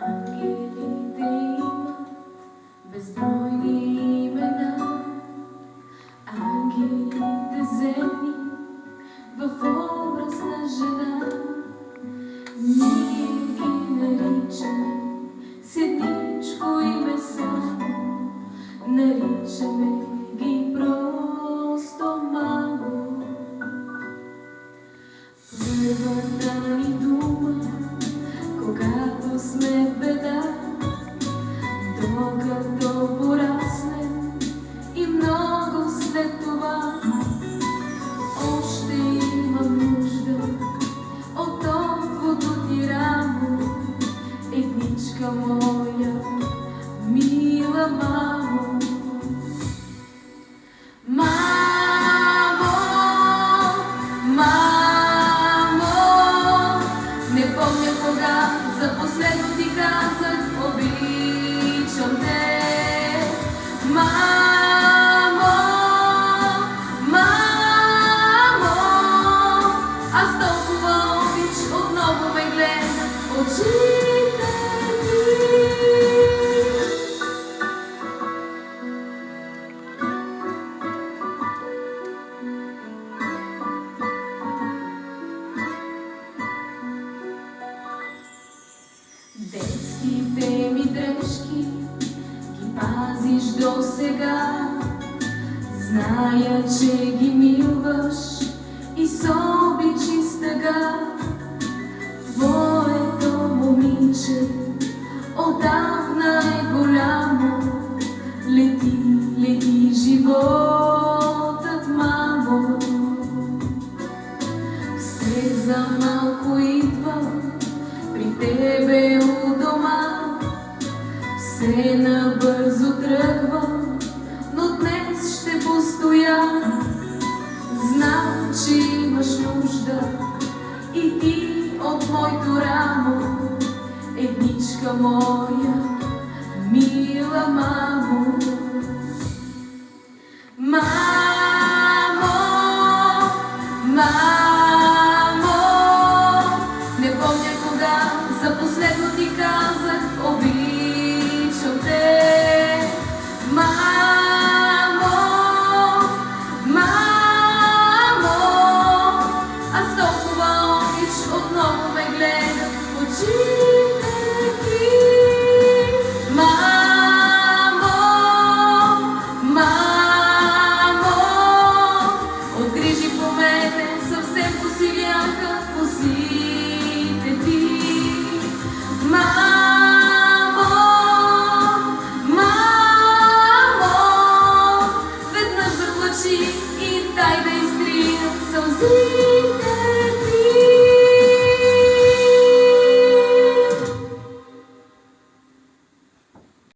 Ангелите имат безбройни имена, ангелите земни в образ на жена. Ние ги наричаме с едничко име само, наричаме ги просто мамо. Първата ни дума, когато сме в беда, докато пораснем и много след това, още имам нужда от топлото ти рамо, едничка моя, мила мамо. Мамо, мамо, не помня кога за последно ти казах обичам те. Мамо, мамо, аз толкова обич отново ме гледа очите ти. Детските ми дрежки ги пазиш до сега, зная, че ги милваш и с обич и стъга. Твоето момиче отдавна е голямо, лети, лети животът, мамо. Все за малко идва при тебе у дома, все набързо тръгвам, но днес ще постоя. Знам, че имаш нужда и ти от моето рамо, едничка моя,